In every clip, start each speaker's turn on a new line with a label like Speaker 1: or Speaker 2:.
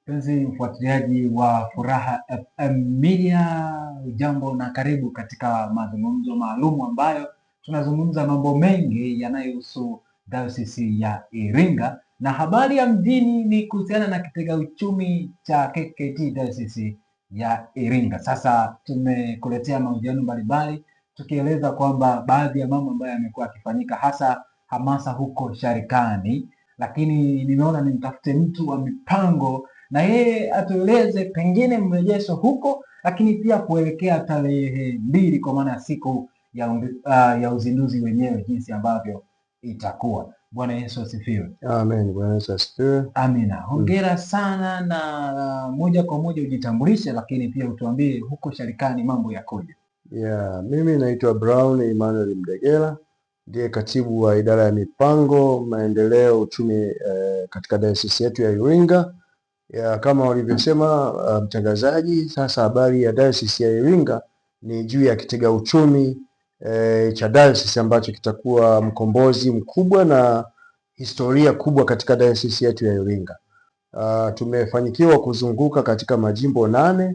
Speaker 1: Mpenzi mfuatiliaji wa Furaha FM Media, ujambo na karibu katika mazungumzo maalum ambayo tunazungumza mambo mengi yanayohusu Dayosisi ya Iringa, na habari ya mjini ni kuhusiana na kitega uchumi cha KKKT Dayosisi ya Iringa. Sasa tumekuletea mahojiano mbalimbali tukieleza kwamba baadhi ya mambo ambayo yamekuwa yakifanyika, hasa hamasa huko Sharikani, lakini nimeona nimtafute mtu wa mipango na yeye atueleze pengine mrejesho huko, lakini pia kuelekea tarehe 2 kwa maana ya siku ya uzinduzi wenyewe, jinsi ambavyo itakuwa. Bwana Yesu asifiwe.
Speaker 2: Amen. Bwana Yesu asifiwe.
Speaker 1: Amina. Hongera sana, na moja kwa moja ujitambulishe, lakini pia utuambie huko Sharikani mambo yakoje?
Speaker 2: Mimi naitwa Brown Emmanuel Mdegela, ndiye katibu wa idara ya mipango, maendeleo, uchumi katika dayosisi yetu ya Iringa. Kama walivyosema mtangazaji, sasa habari ya dayosisi ya Iringa ni juu ya kitega uchumi cha dayosisi ambacho kitakuwa mkombozi mkubwa na historia kubwa katika dayosisi yetu ya Iringa. Tumefanikiwa kuzunguka katika majimbo 8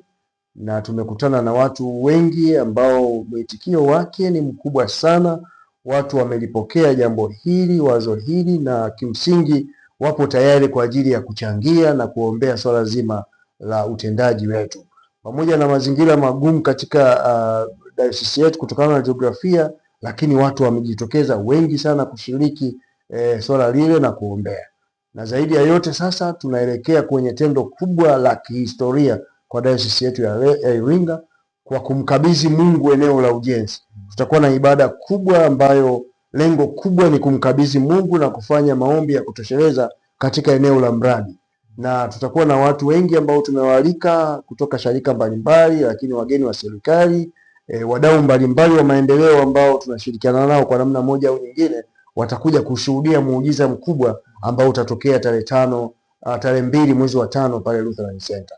Speaker 2: na tumekutana na watu wengi ambao mwitikio wake ni mkubwa sana. Watu wamelipokea jambo hili, wazo hili, na kimsingi wapo tayari kwa ajili ya kuchangia na kuombea swala zima la utendaji wetu, pamoja na mazingira magumu katika dayosisi yetu kutokana na jiografia, lakini watu wamejitokeza wengi sana kushiriki swala lile na kuombea. Na zaidi ya yote, sasa tunaelekea kwenye tendo kubwa la kihistoria kwa dayosisi yetu ya Iringa kwa kumkabidhi Mungu eneo la ujenzi. Tutakuwa na ibada kubwa ambayo lengo kubwa ni kumkabidhi Mungu na kufanya maombi ya kutosheleza katika eneo la mradi, na tutakuwa na watu wengi ambao tumewaalika kutoka sharika mbalimbali, lakini wageni wa serikali, wadau mbalimbali wa maendeleo ambao tunashirikiana nao kwa namna moja au nyingine, watakuja kushuhudia muujiza mkubwa ambao utatokea tarehe 2 mwezi wa 5 pale Lutheran Center.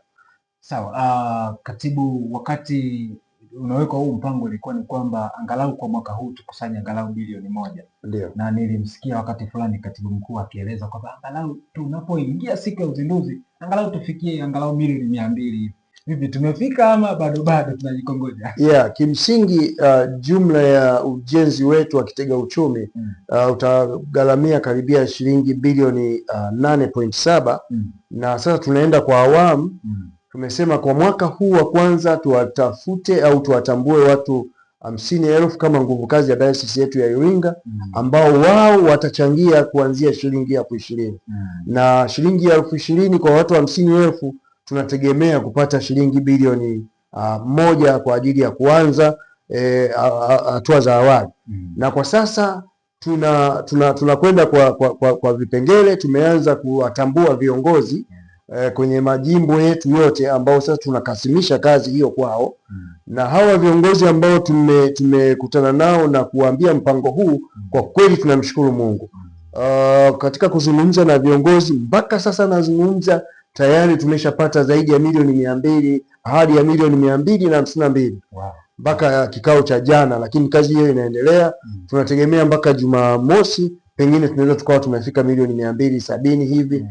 Speaker 1: Sawa. Katibu, wakati unaweka huu mpango ilikuwa ni kwamba angalau kwa mwaka huu tukusanye angalau bilioni 1.
Speaker 2: Ndio.
Speaker 1: Na nilimsikia wakati fulani katibu mkuu akieleza kwamba angalau tunapoingia siku ya uzinduzi angalau tufikie angalau milioni 200. Vipi, tumefika ama bado tunajikongoja?
Speaker 2: Kimsingi jumla ya ujenzi wetu wa kitega uchumi utagharamia karibia shilingi bilioni 8.7. Na sasa tunaenda kwa awamu. Tumesema kwa mwaka huu wa kwanza tuwatafute au tuwatambue watu 50,000 kama nguvu kazi ya dayosisi yetu ya Iringa, ambao wao watachangia kuanzia shilingi 20,000. Na shilingi 20,000 kwa watu 50,000 tunategemea kupata shilingi bilioni 1 kwa ajili ya kuanza hatua za awali. Na kwa sasa tunakwenda kwa vipengele. Tumeanza kuwatambua viongozi kwenye majimbo yetu yote ambao sasa tunakasimisha kazi hiyo kwao. Na hawa viongozi ambao tumekutana nao na kuambia mpango huu, kwa kweli tunamshukuru Mungu. Katika kuzungumza na viongozi mpaka sasa nazungumza tayari tumeshapata zaidi ya milioni 200, hadi ya milioni 252 mpaka kikao cha jana, lakini kazi hiyo inaendelea. Tunategemea mpaka Jumamosi pengine tunaweza tukawa tumefika milioni 270 hivi.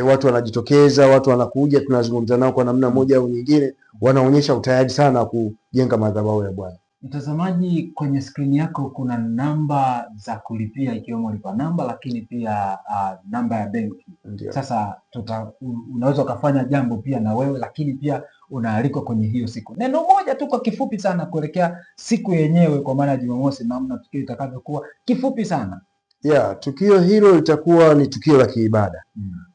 Speaker 2: Watu wanajitokeza, watu wanakuja, tunazungumza nao kwa namna moja au nyingine, wanaonyesha utayari sana kujenga madhabahu ya Bwana.
Speaker 1: Mtazamaji, kwenye skrini yako kuna namba za kulipia ikiwemo lipa namba, lakini pia namba ya benki. Sasa unaweza ukafanya jambo pia na wewe, lakini pia unaalikwa kwenye hiyo siku. Neno moja tu kwa kifupi sana kuelekea siku yenyewe, kwa maana Jumamosi, namna tukio itakavyokuwa, kifupi sana.
Speaker 2: Tukio hilo litakuwa ni tukio la kiibada.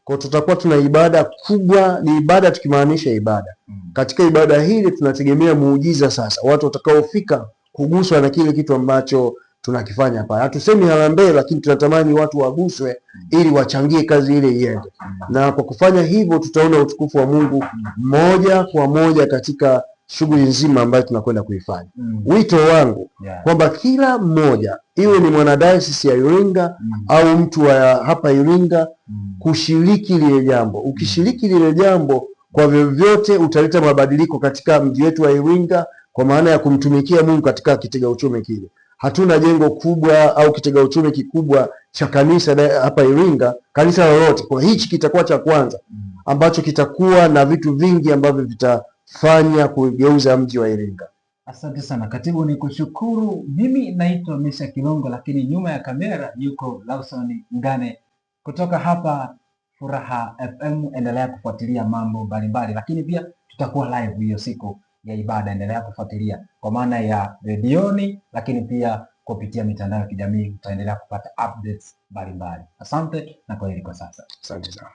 Speaker 2: Kwa tutakuwa tuna ibada kubwa, ni ibada tukimaanisha ibada. Katika ibada hili tunategemea muujiza sasa, watu watakaofika kuguswa na kile kitu ambacho tunakifanya hapa. Hatusemi harambee, lakini tunatamani watu waguswe ili wachangie kazi ile iende. Na kwa kufanya hivyo tutaona utukufu wa Mungu moja kwa moja katika shughuli nzima ambayo tunakwenda kuifanya. Wito wangu kwamba kila mmoja, iwe ni mwanadayosisi ya Iringa au mtu wa hapa Iringa, kushiriki lile jambo. Ukishiriki lile jambo, kwa vyovyote utaleta mabadiliko katika mji wetu wa Iringa, kwa maana ya kumtumikia Mungu katika kitega uchumi kile. Hatuna jengo kubwa au kitega uchumi kikubwa cha kanisa hapa Iringa, kanisa lolote, kwa hichi kitakuwa cha kwanza ambacho kitakuwa na vitu vingi ambavyo vitafanya kugeuza mji wa Iringa.
Speaker 1: Asante sana katibu, ni kushukuru. Mimi naitwa Mesha Kilongo, lakini nyuma ya kamera yuko Lawson Ngane kutoka hapa Furaha FM. Endelea kufuatilia mambo mbalimbali, lakini pia tutakuwa live hiyo siku ya ibada. Endelea kufuatilia kwa maana ya redioni, lakini pia kupitia mitandao ya kijamii utaendelea kupata updates mbalimbali. Asante na kwaheri kwa sasa.
Speaker 2: Asante sana.